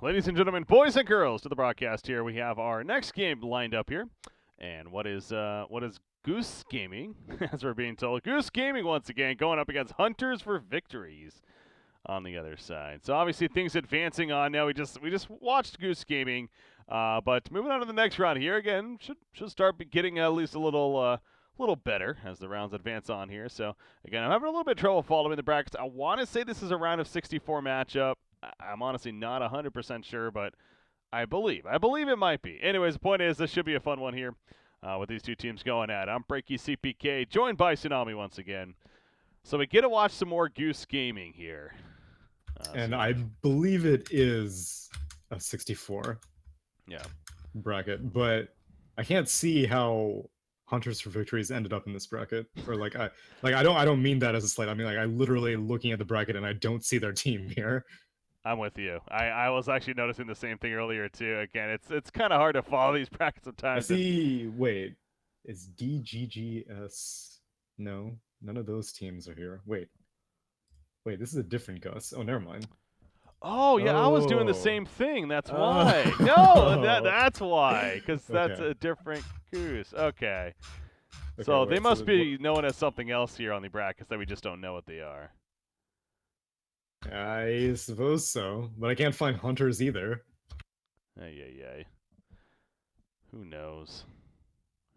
Ladies and gentlemen, boys and girls, to the broadcast here. We have our next game lined up here. And what is GUS Gaming, as we're being told. GUS Gaming once again going up against Hunters for Victories on the other side. So obviously things advancing on now. We just watched GUS Gaming, but moving on to the next round here again should start getting at least a little better as the rounds advance on here. So again, I'm having a little bit of trouble following the brackets. I want to say this is a round of 64 matchup. I'm honestly not 100% sure, but I believe it might be. Anyways, the point is this should be a fun one here with these two teams going at it. I'm Breaky CPK, joined by Tsunami once again. So we get to watch some more GUS Gaming here. And I believe it is a 64 bracket, but I can't see how Hunters for Victories ended up in this bracket. Or I don't mean that as a slight. I mean I literally looking at the bracket and I don't see their team here. I'm with you. I was actually noticing the same thing earlier too. Again, it's kind of hard to follow these brackets sometimes. I see. Wait, is DGGS? No, none of those teams are here. Wait, this is a different GUS. Oh, never mind. Oh yeah, I was doing the same thing. That's why. No, that's why. Because that's a different GUS. Okay. So they must be known as something else here on the brackets that we just don't know what they are. I suppose so, but I can't find Hunters either. Ay. Who knows?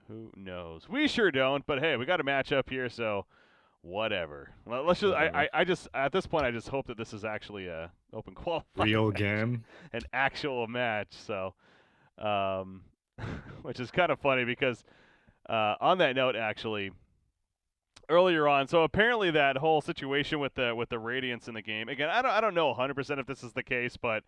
Who knows? We sure don't, but hey, we got a matchup here, so whatever. Let's just I just at this point I just hope that this is actually a open qualifier. Real game. An actual match, so which is kind of funny because on that note actually earlier on, so apparently that whole situation with the radiance in the game. Again, I don't know 100% if this is the case, but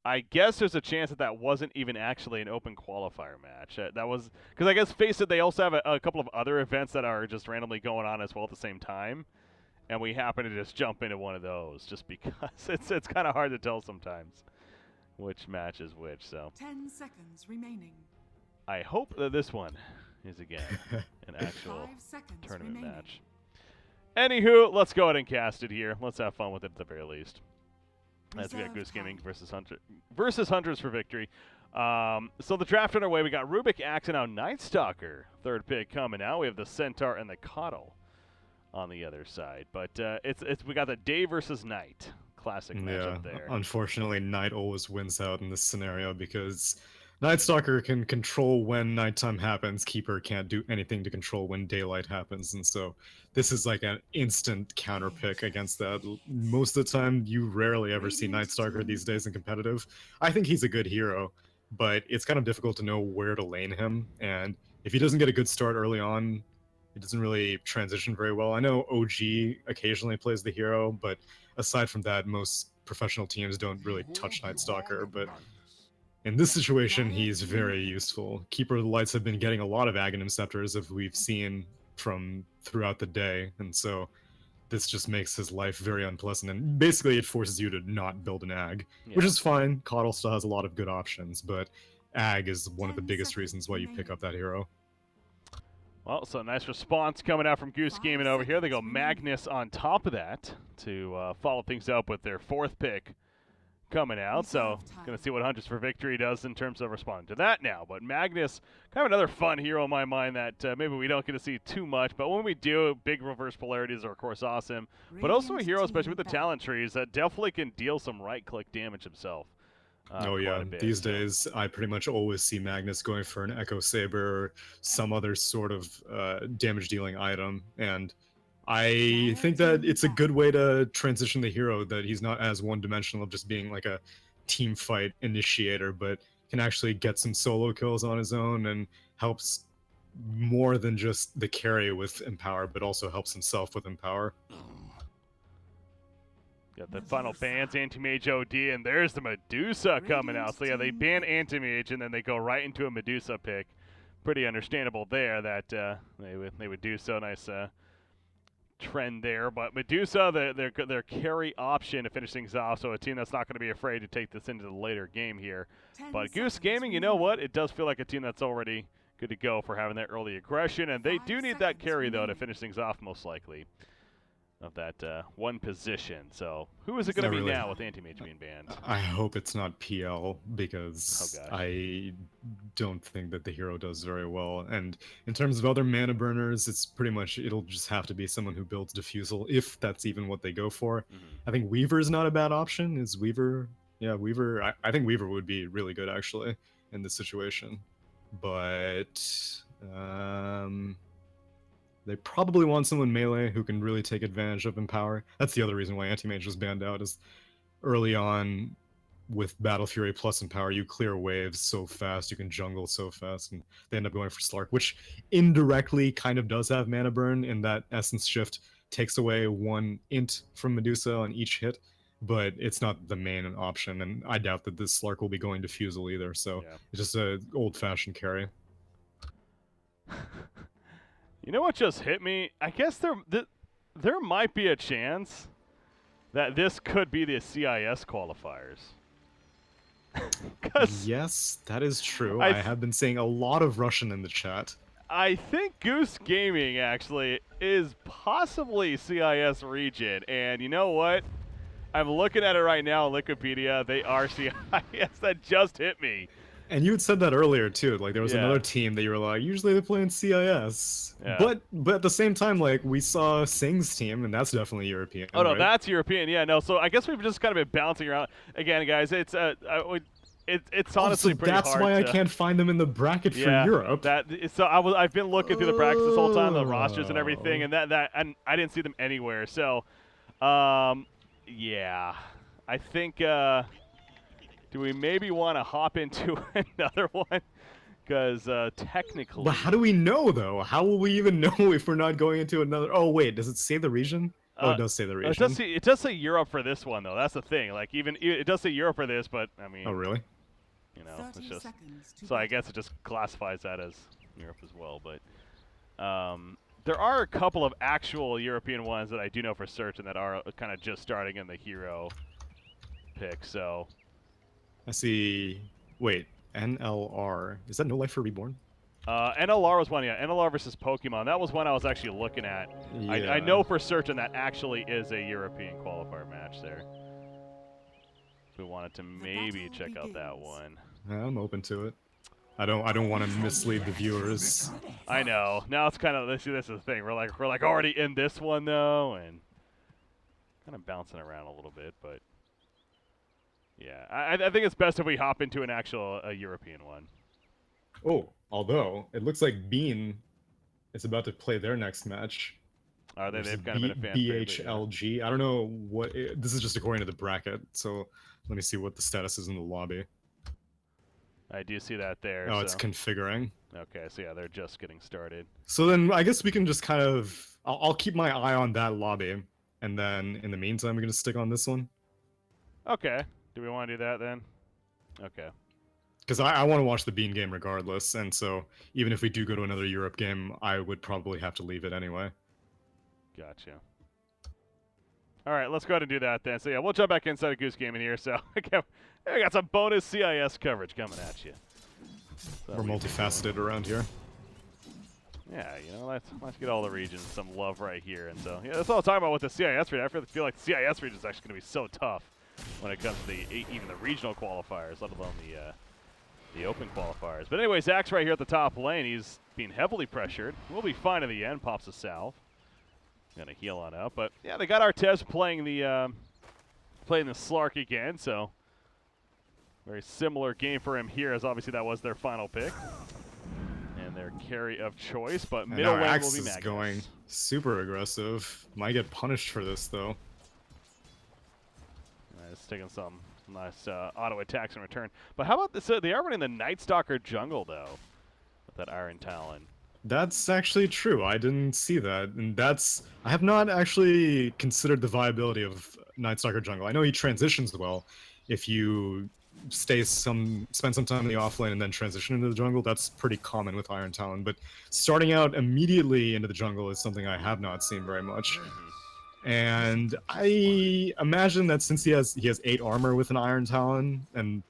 I guess there's a chance that wasn't even actually an open qualifier match. That was because I guess face it, they also have a couple of other events that are just randomly going on as well at the same time, and we happen to just jump into one of those just because it's kind of hard to tell sometimes which match is which. So 10 seconds remaining. I hope that this one is again an actual tournament remaining. match. Anywho, let's go ahead and cast it here. Let's have fun with it at the very least. As we got GUS Gaming versus Hunters for Victory. So the draft underway. We got Rubik Axe and now Night Stalker. Third pick coming out. We have the Centaur and the Coddle on the other side. But we got the day versus night. Classic matchup there. Unfortunately, night always wins out in this scenario because Night Stalker can control when nighttime happens. Keeper can't do anything to control when daylight happens, and so this is like an instant counter pick against that. Most of the time, you rarely ever see Night Stalker these days in competitive. I think he's a good hero, but it's kind of difficult to know where to lane him, and if he doesn't get a good start early on, he doesn't really transition very well. I know OG occasionally plays the hero, but aside from that, most professional teams don't really touch Night Stalker, but in this situation, he's very useful. Keeper of the Lights have been getting a lot of Aghanim Scepters, as we've seen from throughout the day, and so this just makes his life very unpleasant, and basically it forces you to not build an Ag, which is fine. Coddle still has a lot of good options, but Ag is one of the biggest reasons why you pick up that hero. Well, so nice response coming out from GUS Gaming over here. They go Magnus on top of that to follow things up with their fourth pick coming out, so gonna see what Hunters for Victory does in terms of responding to that now. But Magnus, kind of another fun hero in my mind that maybe we don't get to see too much, but when we do, big reverse polarities are of course awesome, but also a hero, especially with the talent trees, that definitely can deal some right-click damage himself. Oh yeah, these days I pretty much always see Magnus going for an Echo Saber or some other sort of damage-dealing item, and I think that it's a good way to transition the hero, that he's not as one-dimensional of just being like a team fight initiator, but can actually get some solo kills on his own and helps more than just the carry with Empower, but also helps himself with Empower. Got the final bans, Anti-Mage OD, and there's the Medusa coming out. So yeah, they ban Anti-Mage and then they go right into a Medusa pick. Pretty understandable there that they would do so. Nice trend there, but Medusa, their carry option to finish things off, so a team that's not going to be afraid to take this into the later game here. But GUS Gaming, you know what? It does feel like a team that's already good to go for having that early aggression, and they do need that carry, though, to finish things off most likely. of that one position. So who is it going I to be really, now with Anti-Mage being banned? I hope it's not PL Oh because gosh. I don't think that the hero does very well. And in terms of other mana burners, it's pretty much it'll just have to be someone who builds diffusal if that's even what they go for. Hmm. I think Weaver's not a bad option. Is Weaver? Yeah, Weaver. I think Weaver would be really good actually in this situation, but they probably want someone melee who can really take advantage of Empower. That's the other reason why Anti-Mage was banned out is early on with Battle Fury plus Empower, you clear waves so fast, you can jungle so fast, and they end up going for Slark, which indirectly kind of does have mana burn in that Essence Shift takes away one int from Medusa on each hit, but it's not the main option, and I doubt that this Slark will be going to Fusel either, so Yeah. it's just a old-fashioned carry. You know what just hit me? I guess there might be a chance that this could be the CIS qualifiers. Because Yes, that is true. I I have been seeing a lot of Russian in the chat. I think Goose Gaming actually is possibly CIS region, and you know what? I'm looking at it right now on Wikipedia. They are CIS. That just hit me. And you had said that earlier too. Like there was Yeah. another team that you were like, usually they play in CIS. Yeah. But at the same time, like we saw Singh's team, and that's definitely European. Oh no, right? that's European. Yeah, no. So I guess we've just kind of been bouncing around again, guys. It's it's honestly also, pretty that's hard. why I to, can't find them in the bracket for yeah, Europe. so I've been looking through the brackets this whole time, the rosters and everything, and and I didn't see them anywhere. So, yeah, I think do we maybe want to hop into another one? Because technically, But how do we know though? How will we even know if we're not going into another? Oh wait, does it say the region? Oh, it does say the region. it does say Europe for this one though. That's the thing. Like it does say Europe for this, but I mean, Oh really? you know, it's just so I guess it just classifies that as Europe as well. But there are a couple of actual European ones that I do know for certain that are kind of just starting in the hero pick. So I see. Wait, NLR. Is that No Life for Reborn? NLR was one, yeah. NLR versus Pokemon. That was one I was actually looking at. Yeah. I know for certain that actually is a European qualifier match there. If we wanted to maybe check out that one. I'm open to it. I don't want to mislead the viewers. I know. Now it's kind of this is the thing. We're like already in this one though, and kind of bouncing around a little bit, but yeah, I think it's best if we hop into an actual European one. Oh, although it looks like Bean is about to play their next match. Are they? versus They've kind of been a fan favorite, yeah. BHLG. I don't know what this is, just according to the bracket. So let me see what the status is in the lobby. I do see that there. Oh, so. it's configuring. Okay, so yeah, they're just getting started. So then I guess we can just kind of I'll keep my eye on that lobby, and then in the meantime we're gonna stick on this one. Okay. Do we want to do that then? Okay. Because I want to watch the Bean game regardless, and so even if we do go to another Europe game, I would probably have to leave it anyway. Gotcha. All right, let's go ahead and do that then. So yeah, we'll jump back inside of Goose Gaming here. So again, we got some bonus CIS coverage coming at you. So We're multifaceted around here. Yeah, you know, let's get all the regions some love right here. And so yeah, that's all I'm talking about with the CIS region. I feel like the CIS region is actually going to be so tough when it comes to even the regional qualifiers, let alone the open qualifiers. But anyway, Zach's right here at the top lane. He's being heavily pressured. We'll be fine in the end. Pops a salve. Gonna heal on up, but yeah, they got Artez playing the Slark again, so very similar game for him here, as obviously that was their final pick and their carry of choice. But middle lane will be Axe is Magnus. going super aggressive. Might get punished for this though. It's taking some nice auto attacks in return. But how about this? They are running the Night Stalker jungle though, with that Iron Talon. That's actually true. I didn't see that, and I have not actually considered the viability of Night Stalker jungle. I know he transitions well. If you spend some time in the offlane and then transition into the jungle, that's pretty common with Iron Talon. But starting out immediately into the jungle is something I have not seen very much. And I imagine that since he has 8 armor with an Iron Talon, and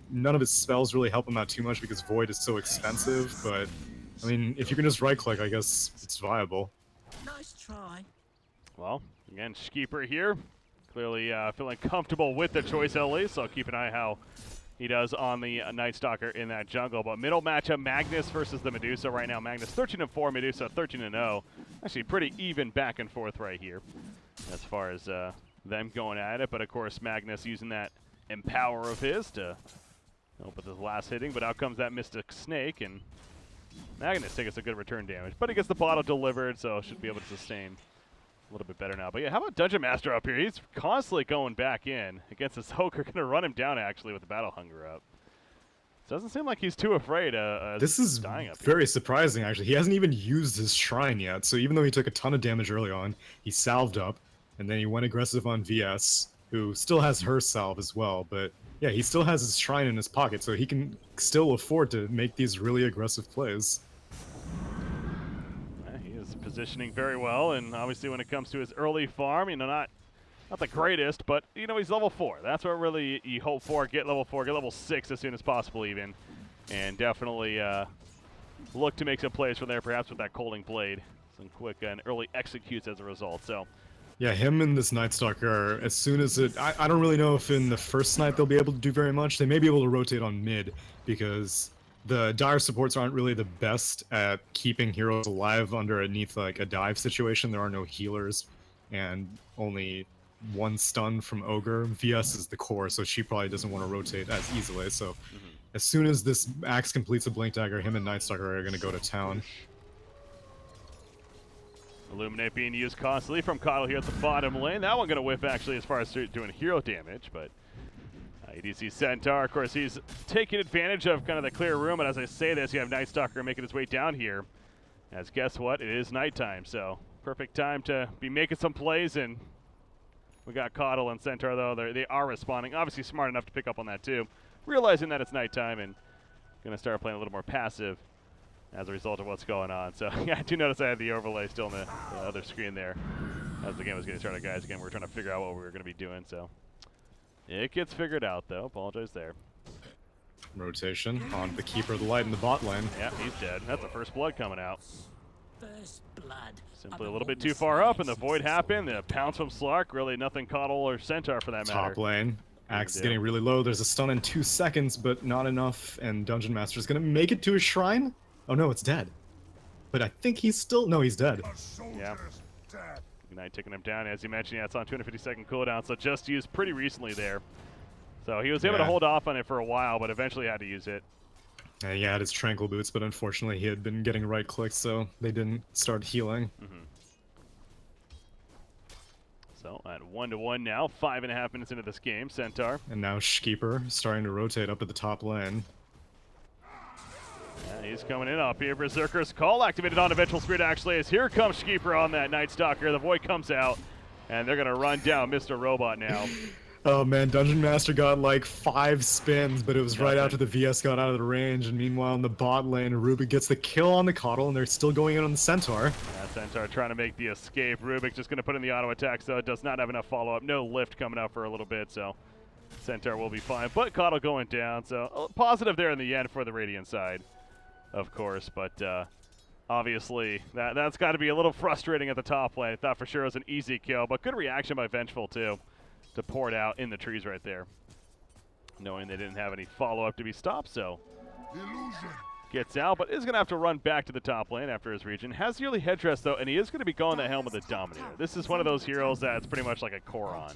none of his spells really help him out too much because Void is so expensive, but I mean, if you can just right-click, I guess it's viable. Nice try. Well, again, Skeeper here. Clearly feeling comfortable with the choice at least, so I'll keep an eye how he does on the Night Stalker in that jungle. But middle matchup, Magnus versus the Medusa right now. Magnus 13-4, Medusa 13-0. Actually pretty even back and forth right here as far as them going at it. But of course, Magnus using that Empower of his to help with his last hitting. But out comes that Mystic Snake, and Magnus takes a good return damage. But he gets the bottle delivered, so should be able to sustain a little bit better now. But yeah, how about Dungeon Master up here? He's constantly going back in against this Joker. Going to run him down, actually, with the Battle Hunger up. Doesn't seem like he's too afraid this is dying up very here. surprising, actually. He hasn't even used his Shrine yet, so even though he took a ton of damage early on, he salved up, and then he went aggressive on VS, who still has her salve as well, but yeah, he still has his Shrine in his pocket, so he can still afford to make these really aggressive plays. He is positioning very well, and obviously when it comes to his early farm, you know, not the greatest, but you know, he's level 4. That's what really you hope for. Get level 4, get level 6 as soon as possible even, and definitely look to make some plays from there, perhaps with that Colding Blade. Some quick and early executes as a result. So yeah, him and this Night Stalker, as soon as it... I don't really know if in the first night they'll be able to do very much. They may be able to rotate on mid, because the dire supports aren't really the best at keeping heroes alive underneath like a dive situation. There are no healers, and only one stun from Ogre. VS is the core, so she probably doesn't want to rotate as easily. So as soon as this Axe completes a Blink Dagger, him and Night Stalker are going to go to town. Illuminate being used constantly from Coddle here at the bottom lane. That one going to whiff actually as far as doing hero damage, but EDC Centaur, of course, he's taking advantage of kind of the clear room, and as I say this, you have Night Stalker making his way down here. As guess what? It is nighttime, so perfect time to be making some plays, and we got Coddle and Centaur, though. They are responding. Obviously smart enough to pick up on that, too. Realizing that it's nighttime and going to start playing a little more passive as a result of what's going on. So, yeah, I do notice I had the overlay still on the other screen there as the game was getting started, guys. Again, we're trying to figure out what we were going to be doing, so it gets figured out, though. Apologize there. Rotation on the Keeper of the Light in the bot lane. Yeah, he's dead. That's the first blood coming out. First blood. Simply a little bit too far up, and the void happened. The pounce from Slark, really nothing Coddle or Centaur for that matter. Top lane. Axe is getting really low. There's a stun in 2 seconds, but not enough. And Dungeon Master is going to make it to his shrine. Oh no, it's dead. But I think he's still... No, he's dead. Yeah. Ignite taking him down. As you mentioned, yeah, it's on 250-second cooldown, so just used pretty recently there. So he was able to hold off on it for a while, but eventually had to use it. He had his Tranquil Boots, but unfortunately he had been getting right-clicked, so they didn't start healing. So at 1-1 now, 5.5 minutes into this game, Centaur. And now Skeeper starting to rotate up to the top lane. Yeah, he's coming in up here. Berserker's Call activated on Eventual Spirit, actually, as here comes Skeeper on that Night Stalker. The Void comes out, and they're going to run down Mr. Robot now. Oh man, Dungeon Master got like 5 spins, but it was right after the VS got out of the range, and meanwhile in the bot lane, Rubik gets the kill on the Coddle, and they're still going in on the Centaur. Yeah, Centaur trying to make the escape. Rubik just going to put in the auto attack, so it does not have enough follow-up. No lift coming out for a little bit, so Centaur will be fine. But Coddle going down, so positive there in the end for the Radiant side, of course, but obviously that's got to be a little frustrating at the top lane. I thought for sure it was an easy kill, but good reaction by Vengeful, too, to pour it out in the trees right there, knowing they didn't have any follow-up to be stopped, so gets out, but is going to have to run back to the top lane after his region. Has yearly headdress, though, and he is going to be going the Helm of the Dominator. This is one of those heroes that's pretty much like a Koron.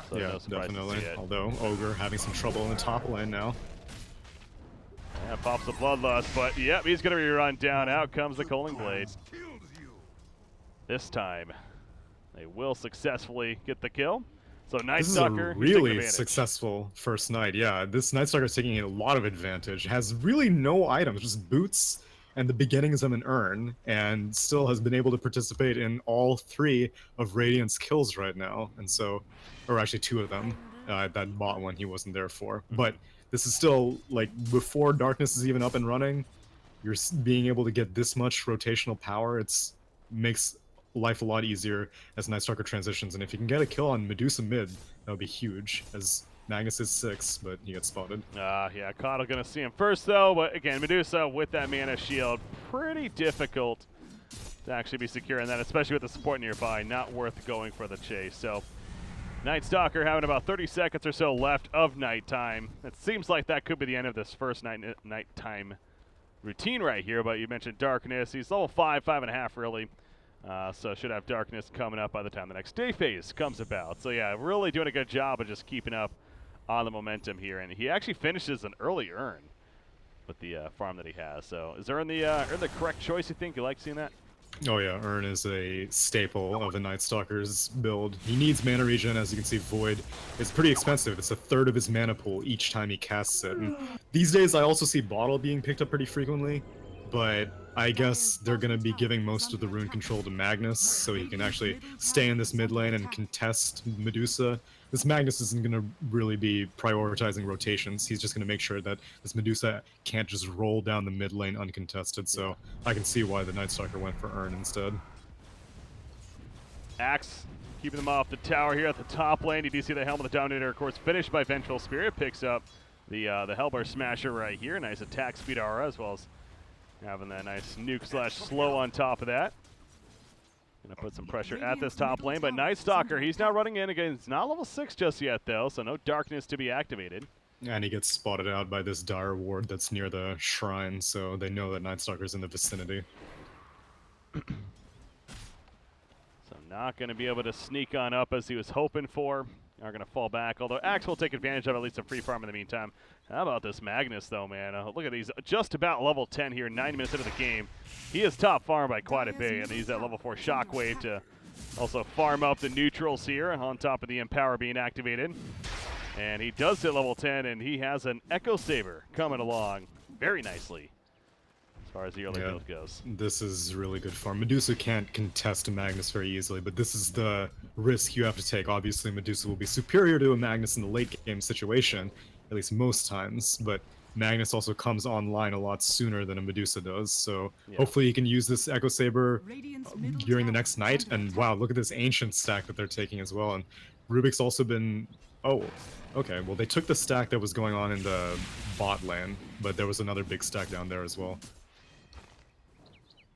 So yeah, no definitely, although Ogre having some trouble in the top lane now. Yeah, pops the Bloodlust, but yep, he's going to be run down. Out comes the Coaling Blade. This time, they will successfully get the kill. So Night Stalker, this is a really successful first night. Yeah, this Night Stalker is taking a lot of advantage. Has really no items, just boots and the beginnings of an urn, and still has been able to participate in all 3 of Radiant's kills right now. And so, or actually 2 of them. That bot one he wasn't there for. But this is still, like, before Darkness is even up and running, you're being able to get this much rotational power. It's makes life a lot easier as Night Stalker transitions, and if you can get a kill on Medusa mid, that would be huge, as Magnus is 6, but he gets spotted. Yeah, Coddle gonna see him first, though, but again, Medusa with that mana shield, pretty difficult to actually be secure in that, especially with the support nearby. Not worth going for the chase. So Night Stalker having about 30 seconds or so left of nighttime. It seems like that could be the end of this first nighttime routine right here, but you mentioned Darkness. He's level 5, 5.5 really. So should have Darkness coming up by the time the next day phase comes about. So yeah, really doing a good job of just keeping up on the momentum here. And he actually finishes an early Urn with the farm that he has. So is Urn the correct choice, you think? You like seeing that? Oh yeah, Urn is a staple of a Night Stalker's build. He needs mana regen. As you can see, Void is pretty expensive. It's a third of his mana pool each time he casts it. And these days I also see Bottle being picked up pretty frequently, but I guess they're going to be giving most of the rune control to Magnus, so he can actually stay in this mid lane and contest Medusa. This Magnus isn't going to really be prioritizing rotations. He's just going to make sure that this Medusa can't just roll down the mid lane uncontested, so I can see why the Night Stalker went for Urn instead. Axe keeping them off the tower here at the top lane. You do see the Helm of the Dominator, of course, finished by Vengeful Spirit. Picks up the Hellbar Smasher right here. Nice attack speed aura, as well as having that nice nuke slash slow on top of that. Gonna put some pressure at this top lane, but Night Stalker, he's now running in again. It's not level 6 just yet though, so no Darkness to be activated. And he gets spotted out by this dire ward that's near the shrine, so they know that Night Stalker's in the vicinity. So not gonna be able to sneak on up as he was hoping for. Are gonna fall back, although Axe will take advantage of at least a free farm in the meantime. How about this Magnus though, man? Look at these, just about level 10 here, 9 minutes into the game. He is top farm by quite a bit, and he's at level 4 Shockwave to also farm up the neutrals here on top of the Empower being activated. And he does hit level 10, and he has an Echo Saber coming along very nicely as far as the early build goes. This is really good farm. Medusa can't contest a Magnus very easily, but this is the risk you have to take. Obviously, Medusa will be superior to a Magnus in the late game situation, at least most times, but Magnus also comes online a lot sooner than a Medusa does, so hopefully he can use this Echo Saber during the next night. And wow, look at this Ancient stack that they're taking as well. And Rubik's also been... Oh, okay, well they took the stack that was going on in the bot lane, but there was another big stack down there as well.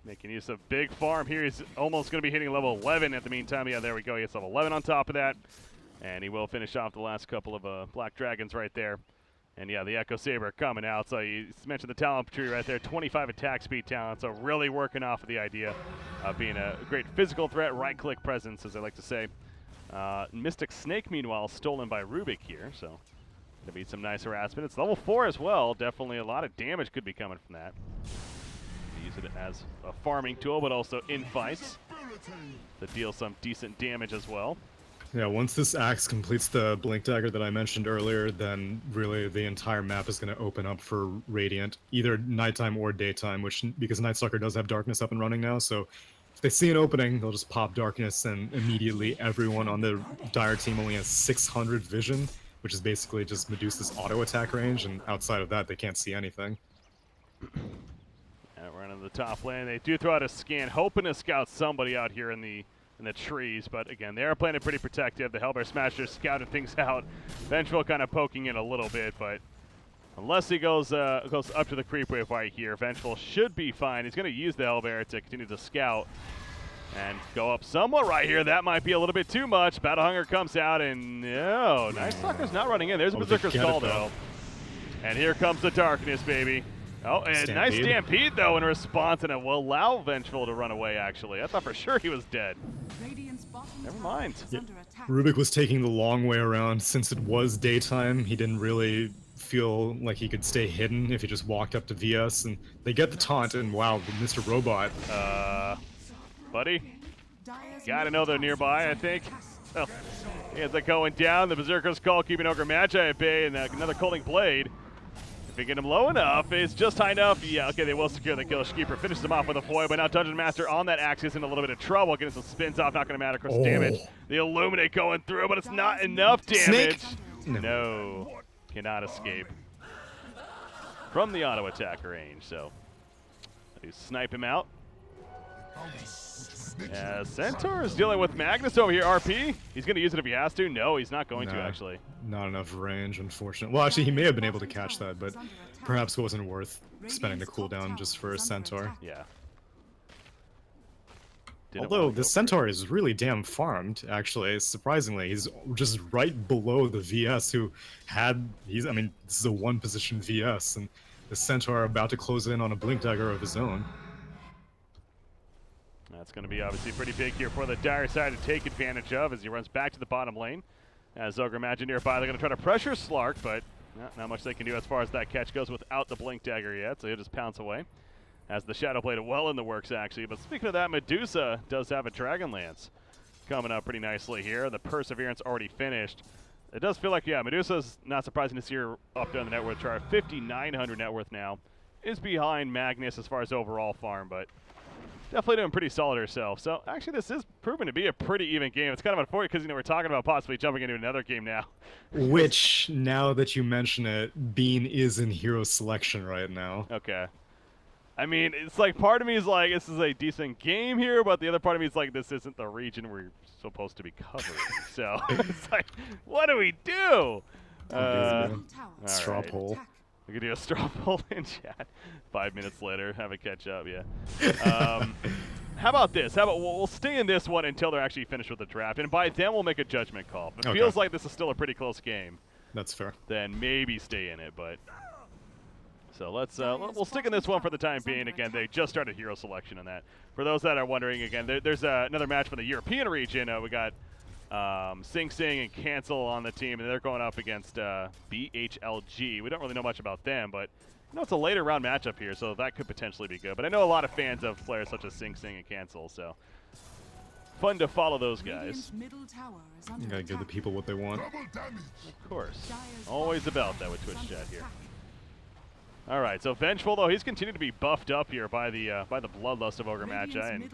Making use of big farm here. He's almost going to be hitting level 11 at the meantime. Yeah, there we go. He hits level 11 on top of that. And he will finish off the last couple of Black Dragons right there. And yeah, the Echo Saber coming out. So you mentioned the talent tree right there, 25 attack speed talent. So really working off of the idea of being a great physical threat, right-click presence, as I like to say. Mystic Snake, meanwhile, stolen by Rubik here. So going to be some nice harassment. It's level 4 as well. Definitely a lot of damage could be coming from that. Use it as a farming tool, but also in fights to deal some decent damage as well. Yeah, once this axe completes the Blink Dagger that I mentioned earlier, then really the entire map is going to open up for Radiant, either nighttime or daytime, because Night Stalker does have Darkness up and running now, so if they see an opening, they'll just pop Darkness, and immediately everyone on the Dire team only has 600 vision, which is basically just Medusa's auto attack range, and outside of that, they can't see anything. Running to the top lane. They do throw out a scan, hoping to scout somebody out here in the trees, but again, they are playing it pretty protective. The Hellbear Smasher scouting things out. Vengeful kind of poking in a little bit, but unless he goes up to the creep wave right here, Vengeful should be fine. He's going to use the Hellbear to continue to scout and go up somewhat right here. That might be a little bit too much. Battle Hunger comes out, and no, Night Stalker's not running in. There's a Berserker Skull, though. And here comes the Darkness, baby. Oh, and Stampede. Nice Stampede, though, in response, and it will allow Vengeful to run away, actually. I thought for sure he was dead. Never mind. Yeah. Rubik was taking the long way around. Since it was daytime, he didn't really feel like he could stay hidden if he just walked up to VS, and they get the taunt, and wow, Mr. Robot. Buddy, gotta know they're nearby, I think. Oh, he ends up going down. The Berserker's Call keeping Ogre Magi at bay, and another Culling Blade. If we get him low enough, it's just high enough. Yeah, okay, they will secure the kill. Keeper finishes him off with a foil, but now Dungeon Master on that axe is in a little bit of trouble. Getting some spins off, not going to matter. Of course, damage. The Illuminate going through, but it's not enough damage. Snake? No, cannot escape from the auto attack range. So, they snipe him out. Centaur is dealing with Magnus over here. RP. He's going to use it if he has to. No, he's not going to, actually. Not enough range, unfortunately. Well, actually, he may have been able to catch that, but perhaps it wasn't worth spending the cooldown just for a Centaur. Yeah. Didn't Although wanna go the for it. Centaur is really damn farmed, actually. Surprisingly, he's just right below the VS I mean, this is a one position VS, and the Centaur about to close in on a Blink Dagger of his own. That's going to be obviously pretty big here for the Dire side to take advantage of as he runs back to the bottom lane. As Ogre Magi nearby, they're going to try to pressure Slark, but not much they can do as far as that catch goes without the Blink Dagger yet, so he'll just pounce away. As the Shadow Blade well in the works, actually. But speaking of that, Medusa does have a Dragon Lance coming up pretty nicely here. The Perseverance already finished. It does feel like, yeah, Medusa's not surprising to see her up there on the net worth chart. 5,900 net worth now. Is behind Magnus as far as overall farm, but definitely doing pretty solid herself. So actually this is proving to be a pretty even game. It's kind of unfortunate because, we're talking about possibly jumping into another game now. Which, now that you mention it, Bean is in hero selection right now. Okay. I mean, it's like part of me is like, this is a decent game here, but the other part of me is like, this isn't the region we're supposed to be covering. So it's like, what do we do? Straw right. poll. We could do a straw poll in chat. 5 minutes later, have a catch up, yeah. How about this? How about we'll stay in this one until they're actually finished with the draft, and by then we'll make a judgment call. If it feels like this is still a pretty close game, that's fair. then maybe stay in it, but... So let's we'll stick in this one for the time being. Again, they just started hero selection in that. For those that are wondering, again, there's another match for the European region. We got Sing Sing and Cancel on the team, and they're going up against BHLG. We don't really know much about them, but it's a later round matchup here, so that could potentially be good. But I know a lot of fans of players such as Sing Sing and Cancel, so fun to follow those guys. You gotta give the people what they want. Of course, always about that with Twitch chat here. All right, so Vengeful, though, he's continued to be buffed up here by the bloodlust of Ogre Magi, and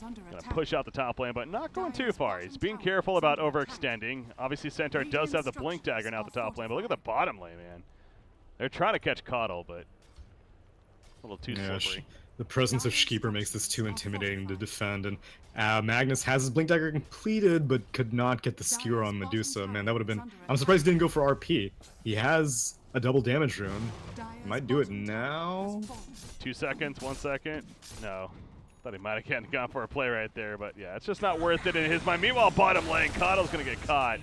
gonna push out the top lane, but not going too far. He's being careful about overextending. Obviously, Centaur does have the Blink Dagger now at the top lane, but look at the bottom lane, man. They're trying to catch Coddle, but a little too slippery. The presence of Shkeeper makes this too intimidating to defend, and Magnus has his Blink Dagger completed, but could not get the skewer on Medusa. Man, that would have been... I'm surprised he didn't go for RP. He has a double damage rune. Might do it now. 2 seconds, 1 second. No. Thought he might have gone for a play right there, but yeah, it's just not worth it in his mind. Meanwhile, bottom lane, Coddle's going to get caught.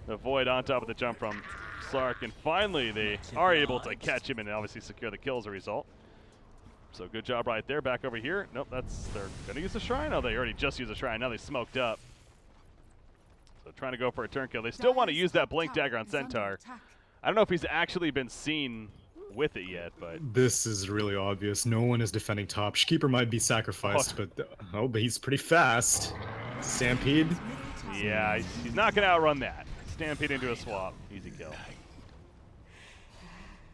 The Void on top of the jump from Slark, and finally they are able to catch him and obviously secure the kill as a result. So good job right there. Back over here. Nope, they're going to use the Shrine. Oh, they already just used the Shrine. Now they smoked up. So trying to go for a turn kill. They still want to use that Blink Dagger on Centaur. I don't know if he's actually been seen with it yet, but... This is really obvious. No one is defending top. Shkeeper might be sacrificed, but he's pretty fast. Stampede? Yeah, he's not going to outrun that. Stampede into a swap. Easy kill.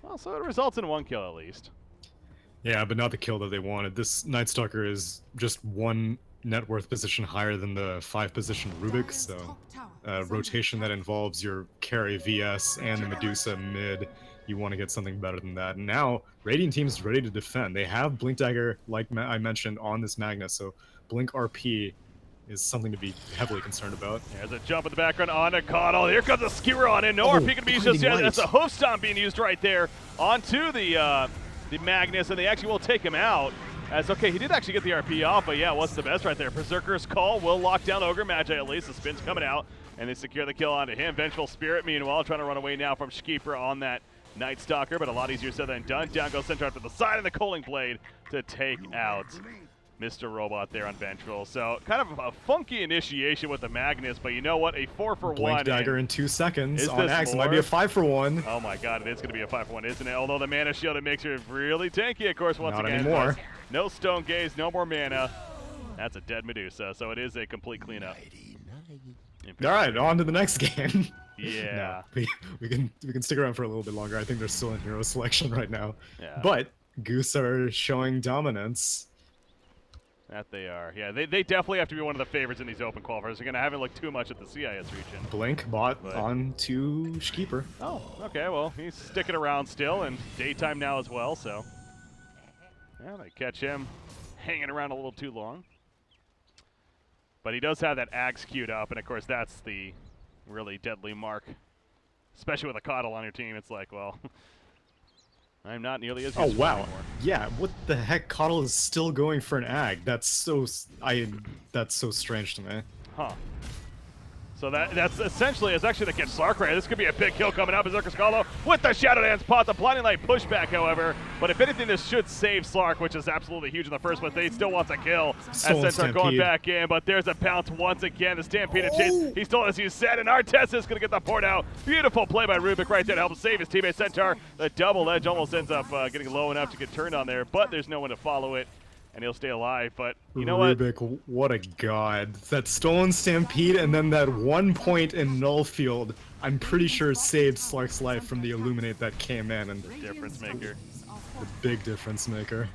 Well, so it results in 1 kill at least. Yeah, but not the kill that they wanted. This Night Stalker is just 1 net worth position higher than the 5 position Rubik, so rotation that involves your carry VS and the Medusa mid, you want to get something better than that. And now, Radiant Team's ready to defend. They have Blink Dagger, like I mentioned, on this Magnus, so Blink RP is something to be heavily concerned about. There's a jump in the background on a Coddle. Here comes a skewer on in. No RP can be used just yet. That's a hoof stomp being used right there onto the Magnus, and they actually will take him out. As, okay, he did actually get the RP off, but yeah, what's the best right there? Berserker's Call will lock down Ogre Magi at least. The spin's coming out, and they secure the kill onto him. Vengeful Spirit, meanwhile, trying to run away now from Shkeeper on that Night Stalker, but a lot easier said than done. Down goes Centaur to the side of the Coaling Blade to take out Mr. Robot there on Vengeful. So kind of a funky initiation with the Magnus, but you know what? A 4-for-1. Blink Dagger in 2 seconds on Axe. It might be a 5-for-1. Oh my god, it is going to be a 5-for-1, isn't it? Although the Mana Shield, it makes it really tanky, of course, once Not again. anymore. No Stone Gaze, no more mana. That's a dead Medusa, so it is a complete cleanup. All right, on to the next game. Yeah. No, we can stick around for a little bit longer. I think they're still in hero selection right now. Yeah. But GUS are showing dominance. That they are. Yeah, they definitely have to be one of the favorites in these open qualifiers. Again, I haven't looked too much at the CIS region. Blink bot on to Shkeeper. Oh, okay. Well, he's sticking around still, and daytime now as well, so. Yeah, they catch him hanging around a little too long. But he does have that axe queued up, and of course that's the really deadly mark. Especially with a Coddle on your team, it's like, well, I'm not nearly as Oh useful wow. anymore. Yeah, what the heck? Coddle is still going for an ag. That's so that's so strange to me. Huh. So that's essentially, it's actually the catch Slark right. This could be a big kill coming up. Berserker Scalo with the Shadow Dance pot, the Blinding Light pushback, however. But if anything, this should save Slark, which is absolutely huge in the first place. They still want a kill. Stolen As Centaur going Stampede. back in, but there's a pounce once again. The Stampede chase. He's told us he's set, and Artez is going to get the port out. Beautiful play by Rubik right there to help save his teammate Centaur. The double edge almost ends up getting low enough to get turned on there, but there's no one to follow it. And he'll stay alive, but you know Rubik, what a god. That Stolen Stampede and then that 1 point in Null Field, I'm pretty sure saved Slark's life from the Illuminate that came in, and difference maker. the big difference maker.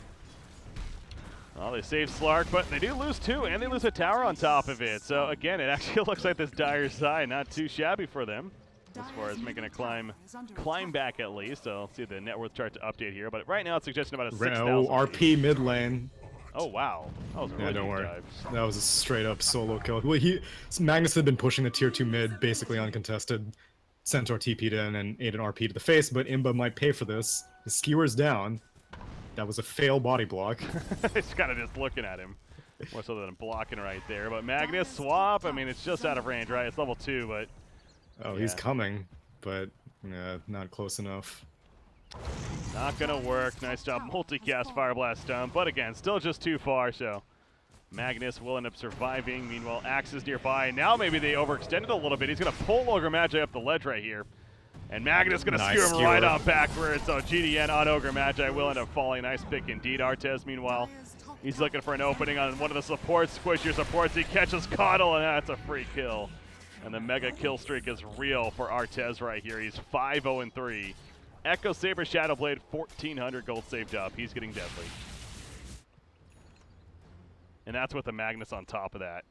Well, they save Slark, but they do lose two, and they lose a tower on top of it. So again, it actually looks like this dire side not too shabby for them as far as making a climb back at least. So let's see the net worth chart to update here, but right now it's suggesting about a 6,000. Oh, RP mid lane. Oh wow, that was a really Yeah, don't deep worry. dive. That was a straight up solo kill. Well, Magnus had been pushing the tier 2 mid basically uncontested. Centaur TP'd in and ate an RP to the face, but Imba might pay for this. The skewer's down. That was a fail body block. It's kind of just looking at him, more so than blocking right there. But Magnus swap, I mean, it's just out of range, right? It's level 2, but Oh, yeah. he's coming, but not close enough. Not gonna work. Nice job, multicast Fire Blast Stun, but again, still just too far, so Magnus will end up surviving. Meanwhile, Axe is nearby. Now maybe they overextended a little bit. He's gonna pull Ogre Magi up the ledge right here. And Magnus gonna Nice skewer him right skewer. on backwards, so GDN on Ogre Magi will end up falling. Nice pick indeed. Artez, meanwhile, he's looking for an opening on one of the supports. Squish your supports. He catches Coddle, and that's a free kill. And the mega kill streak is real for Artez right here. He's 5-0-3. Echo Saber Shadowblade, 1,400 gold saved up. He's getting deadly. And that's with the Magnus on top of that.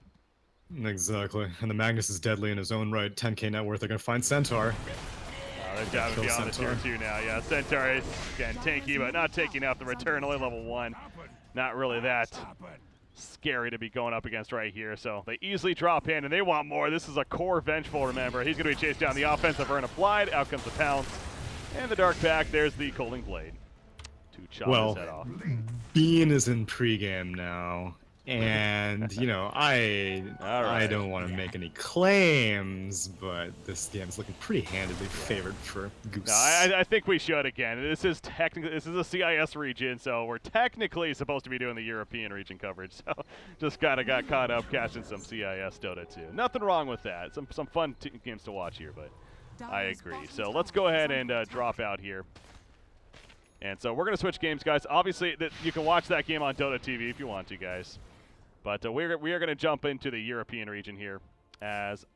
Exactly. And the Magnus is deadly in his own right. 10k net worth. They're going to find Centaur. They're diving Kill beyond the tier Centaur. 2 now. Yeah, Centaur is, again, tanky, but not taking out the return. Only level 1. Not really that scary to be going up against right here. So they easily drop in, and they want more. This is a core Vengeful, remember. He's going to be chased down the offensive Urn applied. Out comes the pounce. And the Dark Pack, there's the Colding Blade to chop his head off. Bean is in pregame now. And, I right. don't want to make any claims, but this game's looking pretty handedly favored for GUS. No, I think we should again. This is a CIS region, so we're technically supposed to be doing the European region coverage. So just kind of got caught up catching some CIS Dota 2. Nothing wrong with that. Some fun games to watch here, but I agree. So let's go ahead and drop out here. And so we're going to switch games, guys. Obviously, you can watch that game on Dota TV if you want to, guys. But we are going to jump into the European region here as